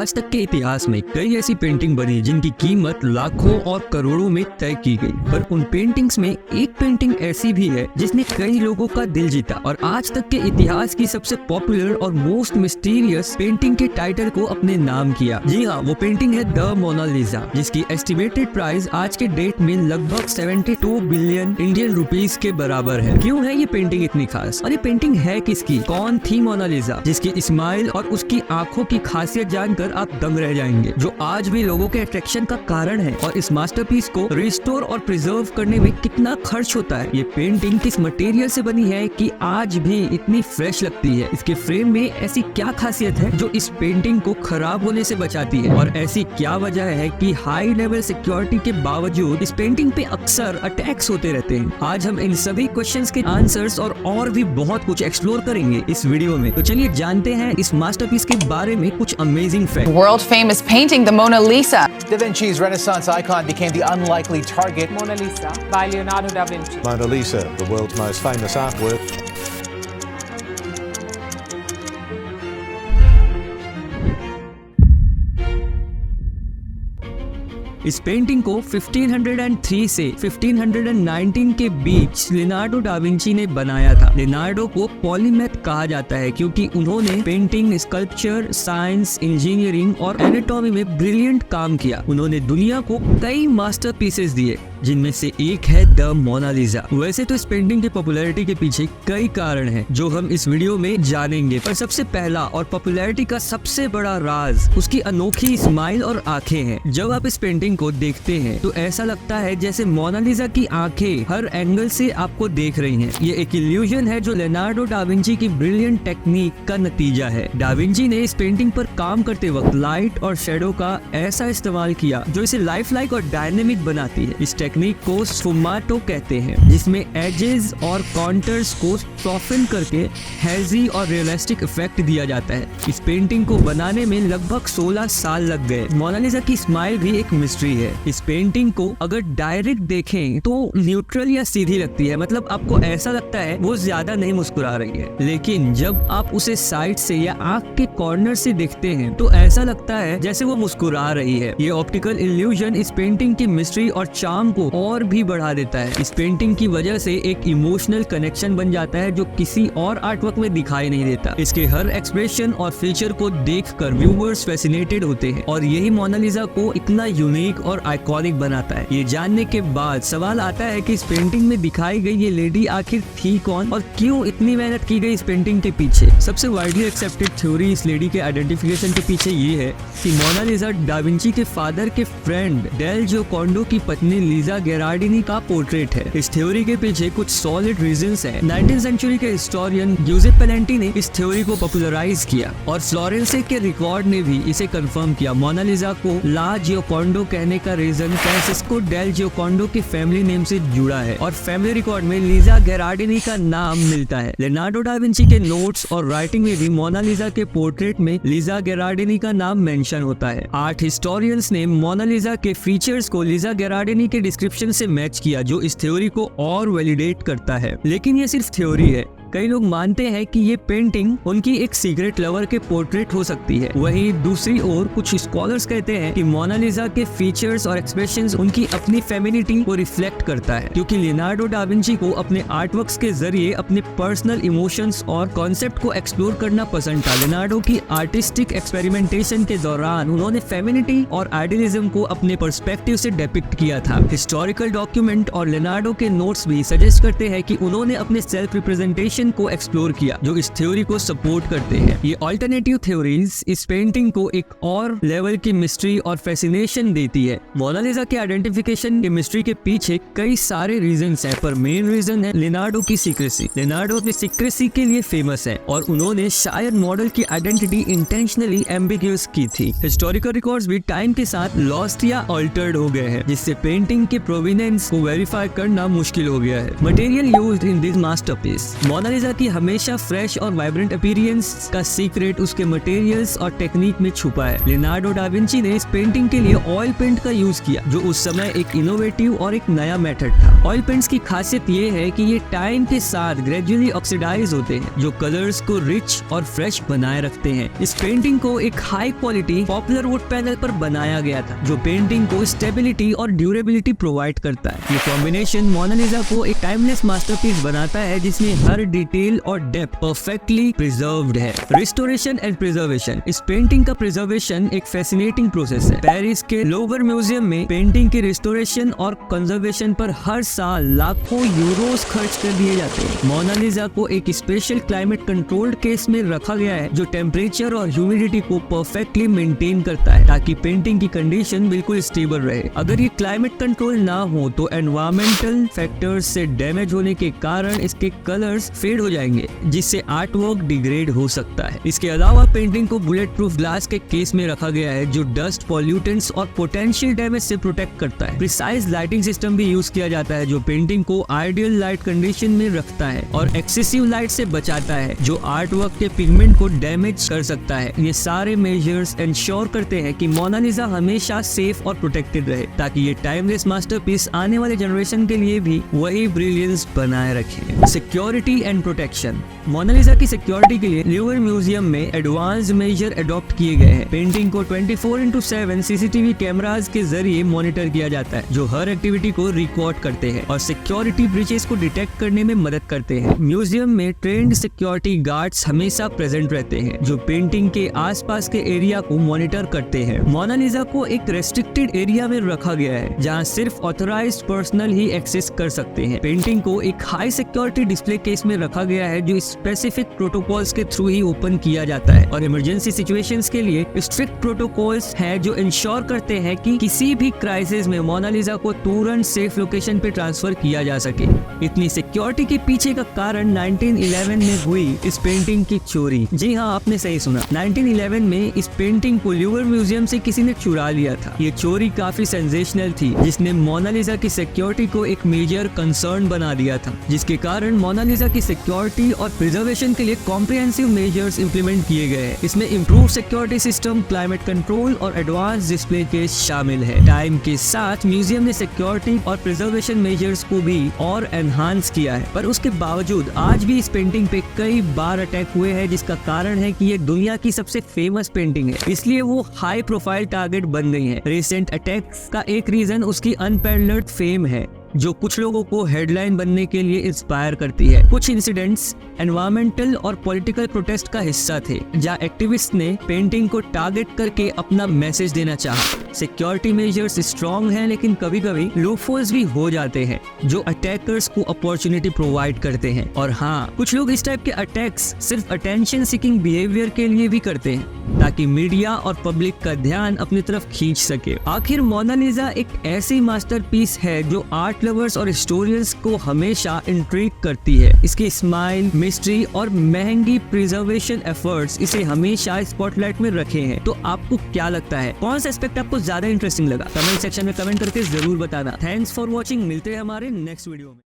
आज तक के इतिहास में कई ऐसी पेंटिंग बनी जिनकी कीमत लाखों और करोड़ों में तय की गई, पर उन पेंटिंग्स में एक पेंटिंग ऐसी भी है जिसने कई लोगों का दिल जीता और आज तक के इतिहास की सबसे पॉपुलर और मोस्ट मिस्टीरियस पेंटिंग के टाइटल को अपने नाम किया। जी हाँ, वो पेंटिंग है द मोनालिसा, जिसकी एस्टिमेटेड प्राइस आज के डेट में लगभग 72 बिलियन इंडियन रुपीस के बराबर है। क्यों है ये पेंटिंग इतनी खास और ये पेंटिंग है किसकी? कौन थी मोनालिसा, जिसकी स्माइल और उसकी आंखों की खासियत जानकर आप दंग रह जाएंगे, जो आज भी लोगों के अट्रैक्शन का कारण है। और इस मास्टरपीस को रिस्टोर और प्रिजर्व करने में कितना खर्च होता है। ये पेंटिंग किस मटेरियल से बनी है कि आज भी इतनी फ्रेश लगती है। इसके फ्रेम में ऐसी क्या खासियत है जो इस पेंटिंग को खराब होने से बचाती है, और ऐसी क्या वजह है कि हाई लेवल सिक्योरिटी के बावजूद इस पेंटिंग पे अक्सर अटैक्स होते रहते हैं। आज हम इन सभी क्वेश्चंस के आंसर्स और भी बहुत कुछ एक्सप्लोर करेंगे इस वीडियो में। तो चलिए जानते हैं इस मास्टरपीस के बारे में कुछ amazing fact. World famous painting, the Mona Lisa. Da Vinci's Renaissance icon became the unlikely target. Mona Lisa by Leonardo da Vinci. Mona Lisa, the world's most famous artwork. इस पेंटिंग को 1503 से 1519 के बीच Leonardo da Vinci ने बनाया था। Leonardo को polymath कहा जाता है क्योंकि उन्होंने पेंटिंग, स्कल्पचर, साइंस, इंजीनियरिंग और एनाटॉमी में ब्रिलियंट काम किया। उन्होंने दुनिया को कई मास्टरपीसेस दिए, जिनमें से एक है द मोनालिसा। वैसे तो इस पेंटिंग की पॉपुलैरिटी के पीछे कई कारण हैं जो हम इस वीडियो में जानेंगे, पर सबसे पहला और पॉपुलैरिटी का सबसे बड़ा राज उसकी अनोखी स्माइल और आंखें हैं। जब आप इस पेंटिंग को देखते हैं तो ऐसा लगता है जैसे मोनालिसा की आंखें हर एंगल से आपको देख रही हैं। ये एक इल्यूजन है जो लियोनार्डो डा विंची की ब्रिलियंट टेक्निक का नतीजा है। डा विंची ने इस पेंटिंग पर काम करते वक्त लाइट और शेडो का ऐसा इस्तेमाल किया जो इसे लाइफ लाइक और डायनेमिक बनाती है। इस टेक्निक को स्फुमाटो कहते हैं, जिसमें एजेस और कॉन्टर्स को सॉफ्टन करके हेजी और रियलिस्टिक इफेक्ट दिया जाता है। इस पेंटिंग को बनाने में लगभग 16 साल लग गए। मोनालिसा की स्माइल भी एक मिस्ट्री है। इस पेंटिंग को अगर डायरेक्ट देखें तो न्यूट्रल या सीधी लगती है, मतलब आपको ऐसा लगता है वो ज्यादा नहीं मुस्कुरा रही है। लेकिन जब आप उसे साइड से या आंख के कॉर्नर से देखते हैं तो ऐसा लगता है जैसे वो मुस्कुरा रही है। ये ऑप्टिकल इल्यूजन इस पेंटिंग की मिस्ट्री और चार्म को और भी बढ़ा देता है। इस पेंटिंग की वजह से एक इमोशनल कनेक्शन बन जाता है जो किसी और आर्टवर्क में दिखाई नहीं देता। इसके हर एक्सप्रेशन और फीचर को देखकर व्यूअर्स फैसिनेटेड होते हैं, और यही मोनालिसा को इतना यूनिक और आइकॉनिक बनाता है। ये जानने के बाद सवाल आता है कि इस पेंटिंग में दिखाई गई ये लेडी आखिर थी कौन और क्यों इतनी मेहनत की गई इस पेंटिंग के पीछे। सबसे वाइडली एक्सेप्टेड थ्योरी इस लेडी के आइडेंटिफिकेशन के पीछे ये है कि मोनालिसा डा विंची के फादर के फ्रेंड डेल जियोकोंडो की पत्नी लीजा गेरार्डिनी का पोर्ट्रेट है। इस थ्योरी के पीछे कुछ सॉलिड रीजंस हैं। 19th सेंचुरी के हिस्टोरियन गिउसेप्पे पेलेंटी ने इस थ्योरी को पॉपुलराइज किया और फ्लोरेंस के रिकॉर्ड ने भी इसे कंफर्म किया। मोनालिसा को ला जियोकोंडो कहने का रीजन फ्रांसिस्को डेल जियोकोंडो के फैमिली नेम से जुड़ा है और फैमिली रिकॉर्ड में लीजा गेरार्डिनी का नाम मिलता है। लियोनार्डो डा विंची के नोट्स और राइटिंग में भी मोनालिसा के पोर्ट्रेट में लीजा गेरार्डिनी का नाम मेंशन होता है। आर्ट हिस्टोरियंस ने मोनालिसा के फीचर्स को लीजा गेरार्डिनी के डिस्क्रिप्शन से मैच किया, जो इस थ्योरी को और वैलिडेट करता है। लेकिन ये सिर्फ थ्योरी है। कई लोग मानते हैं कि ये पेंटिंग उनकी एक सीक्रेट लवर के पोर्ट्रेट हो सकती है। वहीं दूसरी ओर कुछ स्कॉलर्स कहते हैं कि मोनालिसा के फीचर्स और एक्सप्रेशंस उनकी अपनी फेमिनिटी को रिफ्लेक्ट करता है, क्योंकि लियोनार्डो डा विंची को अपने आर्टवर्क्स के जरिए अपने पर्सनल इमोशंस और कॉन्सेप्ट को एक्सप्लोर करना पसंद था। लियोनार्डो की आर्टिस्टिक एक्सपेरिमेंटेशन के दौरान उन्होंने फेमिनिटी और आइडियलिज्म को अपने पर्सपेक्टिव से डिपिक्ट किया था। हिस्टोरिकल डॉक्यूमेंट और लियोनार्डो के नोट्स भी सजेस्ट करते हैं कि उन्होंने अपने सेल्फ रिप्रेजेंटेशन को एक्सप्लोर किया, जो इस थ्योरी को सपोर्ट करते हैं। ये अल्टरनेटिव थ्योरीज इस पेंटिंग को एक और लेवल की मिस्ट्री और फैसिनेशन देती है। मोनालिसा के आइडेंटिफिकेशन के मिस्ट्री के पीछे कई सारे रीजंस हैं, पर मेन रीजन है लियोनार्डो की सीक्रेसी। लियोनार्डो अपनी सीक्रेसी के लिए फेमस है और उन्होंने शायद मॉडल की आइडेंटिटी इंटेंशनली एम्बिग्यूअस की थी। हिस्टोरिकल रिकॉर्ड्स भी टाइम के साथ लॉस्ट या अल्टर्ड हो गए हैं, जिससे पेंटिंग के प्रोविनेंस को वेरीफाई करना मुश्किल हो गया है। Material used in this masterpiece. Mona Lisa की हमेशा फ्रेश और वाइब्रेंट अपीयरेंस का सीक्रेट उसके मटेरियल्स और टेक्निक में छुपा है। लियोनार्डो डा विंची ने इस पेंटिंग के लिए ऑयल पेंट का यूज किया, जो उस समय एक इनोवेटिव और एक नया मेथड था। ऑयल पेंट्स की खासियत ये है कि ये टाइम के साथ ग्रेजुअली ऑक्सीडाइज होते हैं, जो कलर्स को रिच और फ्रेश बनाए रखते हैं। इस पेंटिंग को एक high quality popular would panel पर बनाया गया था, जो पेंटिंग को स्टेबिलिटी और ड्यूरेबिलिटी प्रोवाइड करता है। ये कॉम्बिनेशन मोनालिसा को एक टाइमलेस मास्टरपीस बनाता है, जिसमें हर डिटेल और डेप्थ परफेक्टली प्रिजर्व्ड है। Restoration and preservation. इस पेंटिंग का प्रिजर्वेशन एक फैसिनेटिंग प्रोसेस है। पेरिस के लोवर म्यूजियम में पेंटिंग के रिस्टोरेशन और कंजर्वेशन पर हर साल लाखों यूरोस खर्च कर दिए जाते हैं। मोनालिसा को एक स्पेशल क्लाइमेट कंट्रोल्ड केस में रखा गया है, जो टेम्परेचर और ह्यूमिडिटी को परफेक्टली मेंटेन करता है, ताकि पेंटिंग की कंडीशन बिल्कुल स्टेबल रहे। अगर ये क्लाइमेट कंट्रोल ना हो तो एनवायरमेंटल फैक्टर्स से डैमेज होने के कारण इसके कलर्स फेड हो जाएंगे, जिससे आर्ट वर्क डिग्रेड हो सकता है। इसके अलावा पेंटिंग को बुलेट प्रूफ ग्लास के केस में रखा गया है, जो डस्ट, पॉल्यूटेंट्स और पोटेंशियल डैमेज से प्रोटेक्ट करता है। प्रिसाइज लाइटिंग सिस्टम भी यूज किया जाता है, जो पेंटिंग को आइडियल लाइट कंडीशन में रखता है और एक्सेसिव लाइट से बचाता है, जो आर्ट वर्क के पिगमेंट को डैमेज कर सकता है। ये सारे मेजर्स इंश्योर करते हैं कि मोनालिसा हमेशा सेफ और प्रोटेक्टेड रहे, ताकि ये टाइमलेस मास्टरपीस आने वाले जनरेशन के लिए भी वही ब्रिलियंस बनाए रखे। Security and protection. मोनालिसा की सिक्योरिटी के लिए लूवर म्यूजियम में एडवांस मेजर अडॉप्ट किए गए हैं। पेंटिंग को 24/7 सीसीटीवी कैमरास के जरिए मॉनिटर किया जाता है, जो हर एक्टिविटी को रिकॉर्ड करते हैं और सिक्योरिटी ब्रीचेस को डिटेक्ट करने में मदद करते हैं। म्यूजियम में ट्रेंड सिक्योरिटी गार्ड्स हमेशा प्रेजेंट रहते हैं, जो पेंटिंग के आसपास के एरिया को मॉनिटर करते हैं। मोनालिसा को एक रेस्ट्रिक्टेड एरिया में रखा गया है, जहां सिर्फ ऑथराइज्ड पर्सनल ही एक्सेस कर सकते हैं। पेंटिंग को एक हाई सिक्योरिटी डिस्प्ले केस में रखा गया है, जो स्पेसिफिक प्रोटोकॉल्स के थ्रू ही ओपन किया जाता है, और इमरजेंसी सिचुएशंस के लिए स्ट्रिक्ट प्रोटोकॉल्स हैं, जो इंश्योर करते हैं कि किसी भी क्राइसिस में मोनालिसा को तुरंत सेफ लोकेशन पे ट्रांसफर किया जा सके। इतनी सिक्योरिटी के पीछे का कारण 1911 में हुई इस पेंटिंग की चोरी। जी हाँ, आपने सही सुना, 1911 में इस पेंटिंग को लूवर म्यूजियम से किसी ने चुरा लिया था। ये चोरी काफी सेंसेशनल थी, जिसने मोनालिसा की सिक्योरिटी को एक मेजर कंसर्न बना दिया था, जिसके कारण मोनालिसा की सिक्योरिटी और प्रिजर्वेशन के लिए कॉम्प्रिहेंसिव मेजर्स इंप्लीमेंट किए गए हैं। इसमें improve security system, climate control और एडवांस डिस्प्ले केस शामिल है। टाइम के साथ म्यूजियम ने सिक्योरिटी और प्रिजर्वेशन मेजर्स को भी और एनहांस किया है, पर उसके बावजूद आज भी इस पेंटिंग पे कई बार अटैक हुए हैं, जिसका कारण है कि ये दुनिया की सबसे फेमस पेंटिंग है, इसलिए वो हाई प्रोफाइल टारगेट बन गई है। रिसेंट अटैक्स का एक रीजन उसकी अनपैरेलल्ड फेम है, जो कुछ लोगों को हेडलाइन बनने के लिए इंस्पायर करती है। कुछ इंसिडेंट्स एनवायरमेंटल और पॉलिटिकल प्रोटेस्ट का हिस्सा थे, जहां एक्टिविस्ट ने पेंटिंग को टारगेट करके अपना मैसेज देना चाहा। सिक्योरिटी मेजर्स स्ट्रॉन्ग हैं, लेकिन कभी कभी लूपहोल्स भी हो जाते हैं, जो अटैकर्स को अपॉर्चुनिटी प्रोवाइड करते हैं। और हाँ, कुछ लोग इस टाइप के अटैक्स सिर्फ अटेंशन सीकिंग बिहेवियर के लिए भी करते हैं, ताकि मीडिया और पब्लिक का ध्यान अपनी तरफ खींच सके। आखिर मोनालिसा एक ऐसी मास्टरपीस है जो आर्ट लवर्स और हिस्टोरियंस को हमेशा इंट्रिग करती है। इसकी स्माइल, मिस्ट्री और महंगी प्रिजर्वेशन एफर्ट्स इसे हमेशा स्पॉटलाइट में रखे हैं। तो आपको क्या लगता है, कौन सा एस्पेक्ट आपको ज्यादा इंटरेस्टिंग लगा? कमेंट सेक्शन में कमेंट करके जरूर बताना। थैंक्स फॉर वॉचिंग, मिलते हैं हमारे नेक्स्ट वीडियो में।